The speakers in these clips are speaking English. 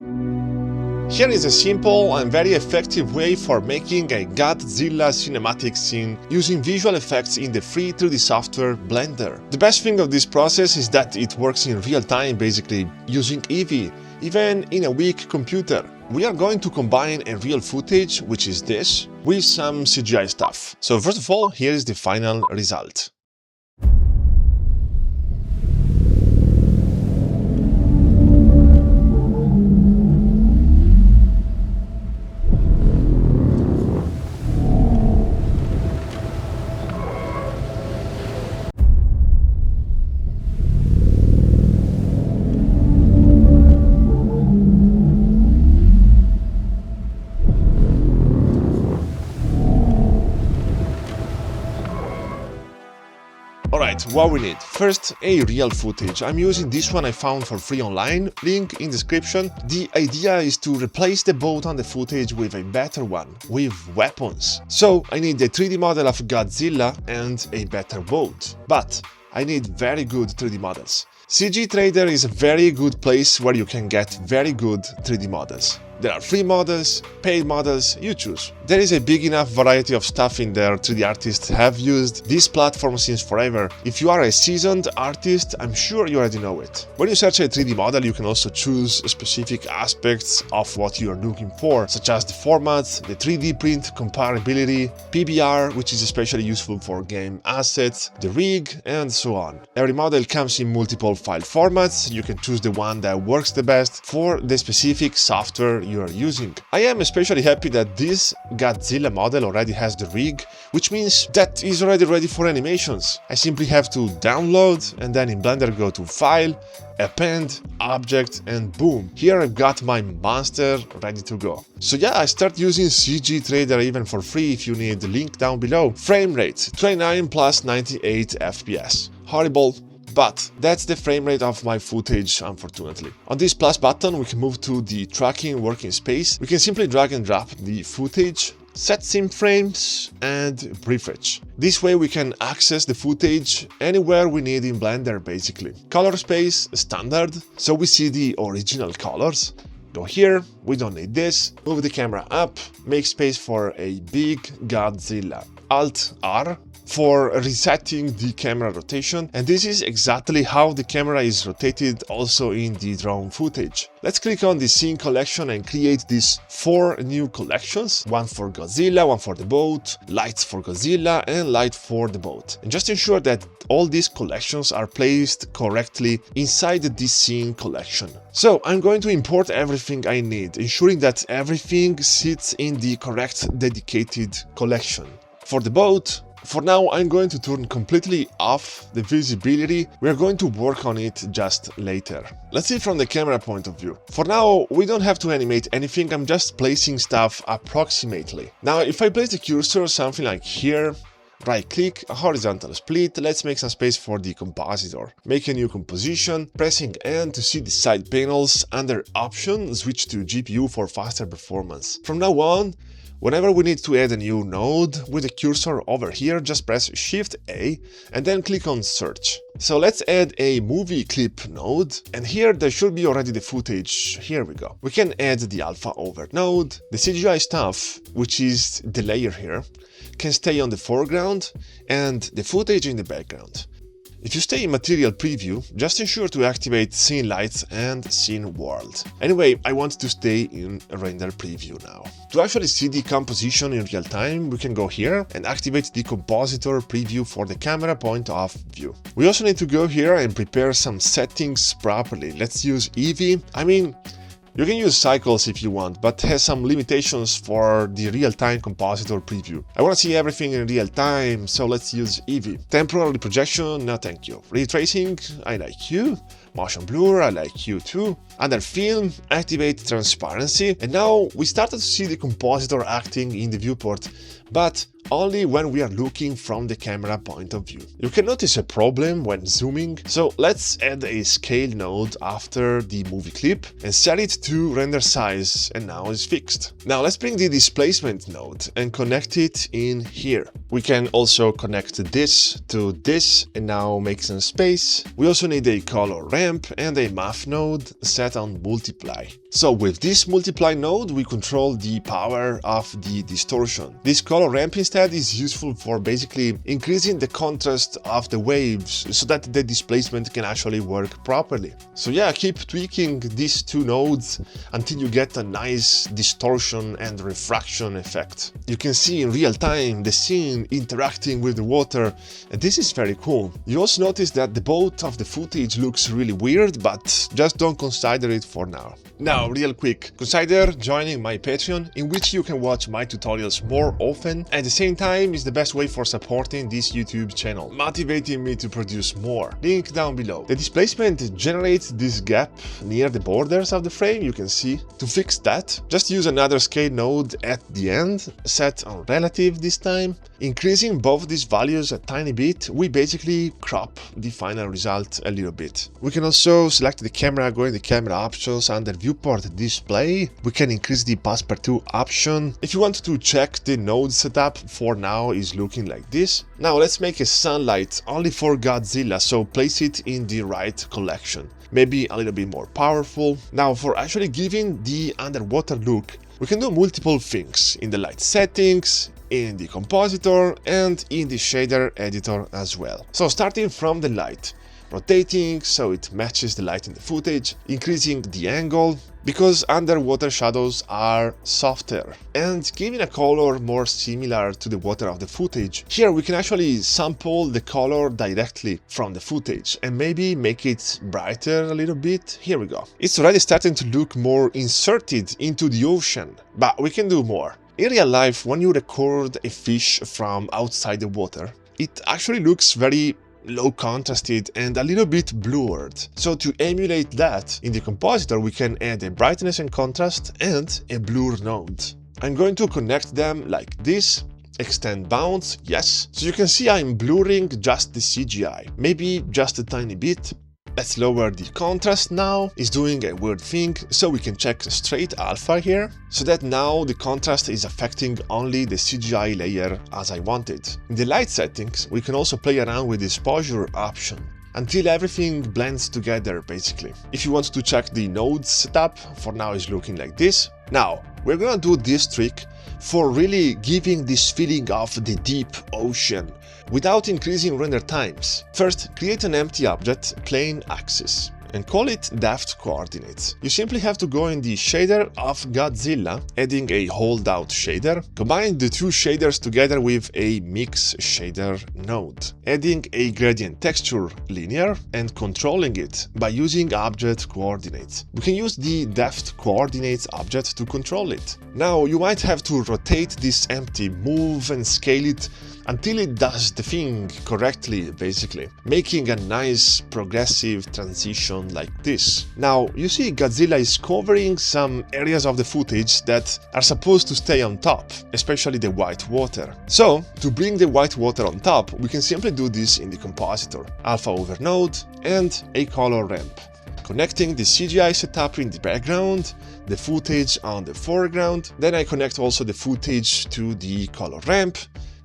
Here is a simple and very effective way for making a Godzilla cinematic scene using visual effects in the free 3D software Blender. The best thing of this process is that it works in real time, basically using Eevee, even in a weak computer. We are going to combine a real footage, which is this, with some CGI stuff. So first of all, here is the final result. Alright, what we need. First, a real footage. I'm using this one I found for free online, link in description. The idea is to replace the boat on the footage with a better one, with weapons. So, I need a 3D model of Godzilla and a better boat. But I need very good 3D models. CGTrader is a very good place where you can get very good 3D models. There are free models, paid models, you choose. There is a big enough variety of stuff in there. 3D artists have used this platform since forever. If you are a seasoned artist, I'm sure you already know it. When you search a 3D model, you can also choose specific aspects of what you are looking for, such as the formats, the 3D print comparability, PBR, which is especially useful for game assets, the rig, and so on. Every model comes in multiple file formats. You can choose the one that works the best for the specific software you are using. I am especially happy that this Godzilla model already has the rig, which means that is already ready for animations. I simply have to download and then in Blender go to File, Append, Object, and boom, here I've got my monster ready to go. So yeah, I start using CGTrader even for free if you need the link down below. Frame rate 29 plus 98 FPS. Horrible. But that's the frame rate of my footage, unfortunately. On this plus button, we can move to the tracking working space. We can simply drag and drop the footage, set sim frames, and prefetch. This way we can access the footage anywhere we need in Blender, basically. Color space, standard, so we see the original colors. Go here, we don't need this. Move the camera up, make space for a big Godzilla. Alt-R for resetting the camera rotation, and this is exactly how the camera is rotated also in the drone footage. Let's click on the scene collection and create these 4 new collections, one for Godzilla, one for the boat, lights for Godzilla, and light for the boat. And just ensure that all these collections are placed correctly inside this scene collection. So I'm going to import everything I need, ensuring that everything sits in the correct dedicated collection. For the boat, for now I'm going to turn completely off the visibility. We're going to work on it just later. Let's see from the camera point of view. For now, we don't have to animate anything, I'm just placing stuff approximately. Now, if I place the cursor something like here, right-click, horizontal split, let's make some space for the compositor. Make a new composition, pressing N to see the side panels. Under Option, switch to GPU for faster performance. From now on, whenever we need to add a new node with the cursor over here, just press Shift-A and then click on Search. So let's add a movie clip node, and here there should be already the footage. Here we go. We can add the alpha over node. The CGI stuff, which is the layer here, can stay on the foreground and the footage in the background. If you stay in Material Preview, just ensure to activate Scene Lights and Scene World. Anyway, I want to stay in Render Preview now. To actually see the composition in real time, we can go here and activate the Compositor Preview for the camera point of view. We also need to go here and prepare some settings properly. Let's use Eevee. You can use cycles if you want, but has some limitations for the real-time compositor preview. I want to see everything in real time, so let's use Eevee. Temporal projection, no thank you. Ray tracing, I like you. Motion blur, I like you too. Under film, activate transparency. And now we started to see the compositor acting in the viewport, but only when we are looking from the camera point of view. You can notice a problem when zooming, so let's add a scale node after the movie clip and set it to render size, and now it's fixed. Now let's bring the displacement node and connect it in here. We can also connect this to this and now make some space. We also need a color ramp and a math node set on multiply. So with this multiply node, we control the power of the distortion. This color ramp instead is useful for basically increasing the contrast of the waves so that the displacement can actually work properly. So yeah, keep tweaking these two nodes until you get a nice distortion and refraction effect. You can see in real time the scene interacting with the water, and this is very cool. You also notice that the boat of the footage looks really weird, but just don't consider it for now. Now, real quick, consider joining my Patreon, in which you can watch my tutorials more often. At the same time, it's the best way for supporting this YouTube channel, motivating me to produce more. Link down below. The displacement generates this gap near the borders of the frame, you can see. To fix that, just use another scale node at the end, set on relative this time. Increasing both these values a tiny bit, we basically crop the final result a little bit. We can also select the camera, go in the camera options under viewport display. We can increase the pass per 2 option. If you want to check the node setup, for now is looking like this. Now let's make a sunlight only for Godzilla, so place it in the right collection. Maybe a little bit more powerful. Now for actually giving the underwater look, we can do multiple things in the light settings, in the compositor, and in the shader editor as well. So starting from the light, rotating so it matches the light in the footage, increasing the angle because underwater shadows are softer, and giving a color more similar to the water of the footage. Here we can actually sample the color directly from the footage and maybe make it brighter a little bit. Here we go. It's already starting to look more inserted into the ocean, but we can do more. In real life, when you record a fish from outside the water, it actually looks very low contrasted and a little bit blurred. So to emulate that, in the compositor we can add a brightness and contrast and a blur node. I'm going to connect them like this. Extend bounds, yes. So you can see I'm blurring just the CGI, maybe just a tiny bit. Let's lower the contrast now. It's doing a weird thing, so we can check straight alpha here, so that now the contrast is affecting only the CGI layer as I wanted. In the light settings, we can also play around with the exposure option until everything blends together basically. If you want to check the node setup, for now it's looking like this. Now, we're gonna do this trick for really giving this feeling of the deep ocean without increasing render times. First, create an empty object, plane axis, and call it depth coordinates. You simply have to go in the shader of Godzilla, adding a holdout shader, combine the two shaders together with a mix shader node, adding a gradient texture linear and controlling it by using object coordinates. We can use the depth coordinates object to control it. Now you might have to rotate this empty, move and scale it until it does the thing correctly, basically, making a nice progressive transition like this. Now, you see Godzilla is covering some areas of the footage that are supposed to stay on top, especially the white water. So, to bring the white water on top, we can simply do this in the compositor, alpha over node, and a color ramp. Connecting the CGI setup in the background, the footage on the foreground, then I connect also the footage to the color ramp,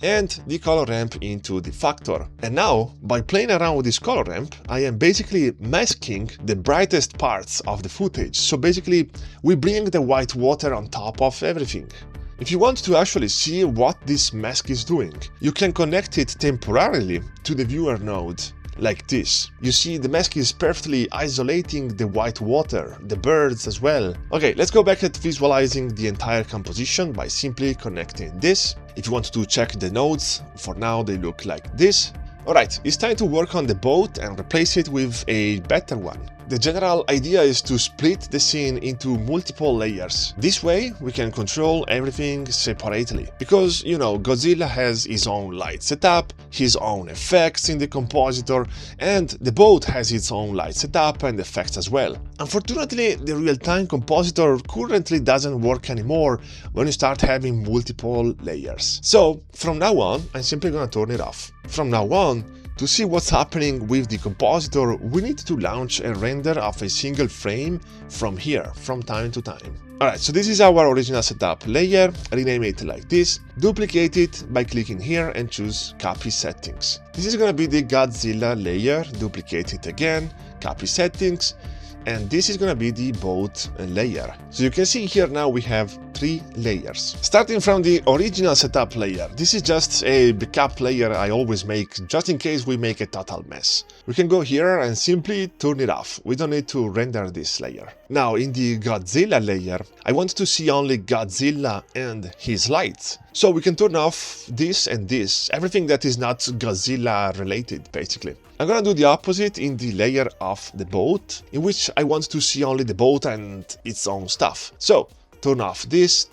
and the color ramp into the factor. And now, by playing around with this color ramp, I am basically masking the brightest parts of the footage. So basically, we bring the white water on top of everything. If you want to actually see what this mask is doing, you can connect it temporarily to the viewer node, like this. You see the mask is perfectly isolating the white water, the birds as well. Okay, let's go back at visualizing the entire composition by simply connecting this. If you want to check the nodes, for now they look like this. Alright, it's time to work on the boat and replace it with a better one. The general idea is to split the scene into multiple layers. This way we can control everything separately, because you know, Godzilla has his own light setup, his own effects in the compositor, and the boat has its own light setup and effects as well. Unfortunately, the real-time compositor currently doesn't work anymore when you start having multiple layers. So from now on, I'm simply gonna turn it off. From now on, to see what's happening with the compositor, we need to launch a render of a single frame from here, from time to time. Alright, so this is our original setup layer, rename it like this, duplicate it by clicking here and choose copy settings. This is gonna be the Godzilla layer, duplicate it again, copy settings, and this is gonna be the boat layer. So you can see here now we have 3 layers. Starting from the original setup layer, this is just a backup layer I always make just in case we make a total mess. We can go here and simply turn it off. We don't need to render this layer. Now in the Godzilla layer, I want to see only Godzilla and his lights. So we can turn off this and this, everything that is not Godzilla related basically. I'm gonna do the opposite in the layer of the boat, in which I want to see only the boat and its own stuff. So turn off this,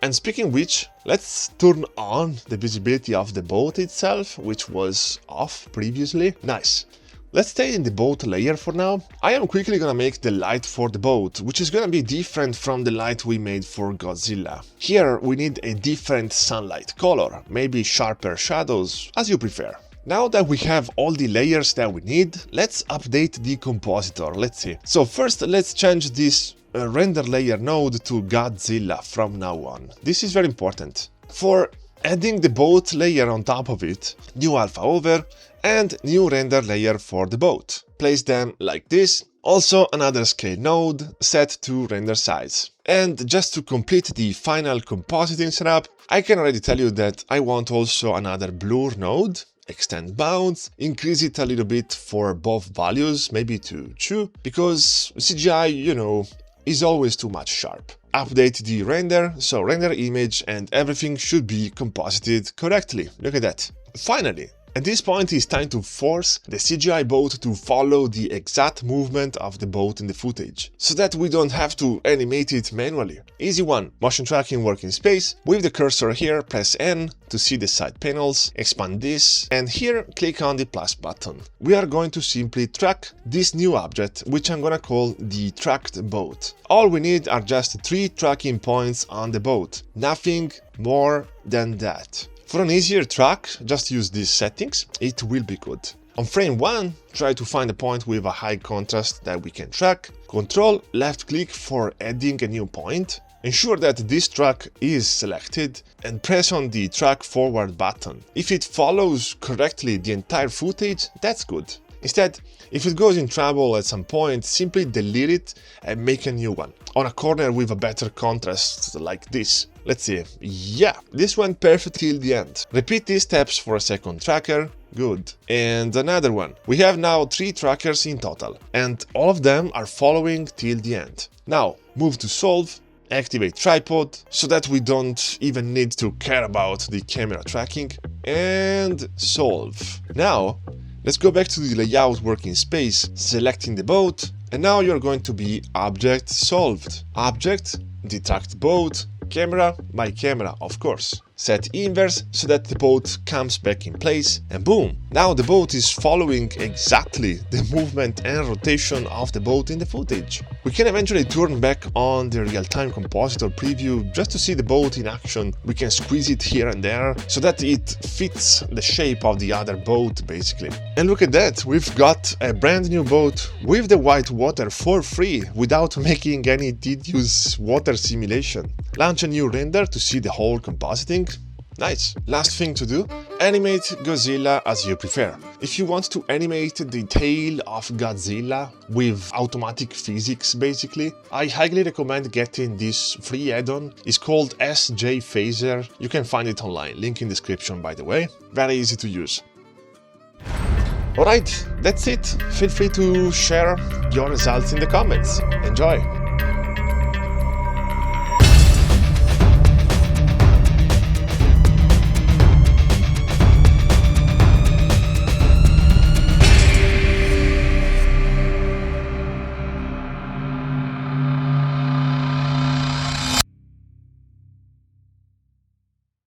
and speaking which, let's turn on the visibility of the boat itself, which was off previously. Nice. Let's stay in the boat layer for now. I am quickly gonna make the light for the boat, which is gonna be different from the light we made for Godzilla. Here we need a different sunlight color, maybe sharper shadows, as you prefer. Now that we have all the layers that we need, let's update the compositor. Let's see. So first, let's change this render layer node to Godzilla from now on. This is very important. For adding the boat layer on top of it, new alpha over, and new render layer for the boat. Place them like this. Also another scale node set to render size. And just to complete the final compositing setup, I can already tell you that I want also another blur node. Extend bounds, increase it a little bit for both values, maybe to 2, because CGI, you know, is always too much sharp. Update the render, so render image and everything should be composited correctly. Look at that. Finally! At this point it's time to force the CGI boat to follow the exact movement of the boat in the footage, so that we don't have to animate it manually. Easy one, motion tracking working space, with the cursor here press N to see the side panels, expand this, and here click on the plus button. We are going to simply track this new object, which I'm gonna call the tracked boat. All we need are just 3 tracking points on the boat, nothing more than that. For an easier track, just use these settings, it will be good. On frame 1, try to find a point with a high contrast that we can track. Control left click for adding a new point. Ensure that this track is selected and press on the track forward button. If it follows correctly the entire footage, that's good. Instead, if it goes in trouble at some point, simply delete it and make a new one. On a corner with a better contrast, like this. Let's see. Yeah, this went perfect till the end. Repeat these steps for a second tracker. Good. And another one. We have now 3 trackers in total, and all of them are following till the end. Now, move to solve. Activate tripod, so that we don't even need to care about the camera tracking. And solve. Now, let's go back to the layout working space, selecting the boat, and now you're going to be object solved. Object, the tracked boat, camera, my camera, of course. Set inverse so that the boat comes back in place, and boom! Now the boat is following exactly the movement and rotation of the boat in the footage. We can eventually turn back on the real-time compositor preview just to see the boat in action. We can squeeze it here and there so that it fits the shape of the other boat basically. And look at that, we've got a brand new boat with the white water for free without making any tedious water simulation. Launch a new render to see the whole compositing. Nice. Last thing to do, animate Godzilla as you prefer. If you want to animate the tail of Godzilla with automatic physics basically, I highly recommend getting this free add-on. It's called SJ Phaser. You can find it online, link in description by the way. Very easy to use. Alright, that's it. Feel free to share your results in the comments. Enjoy!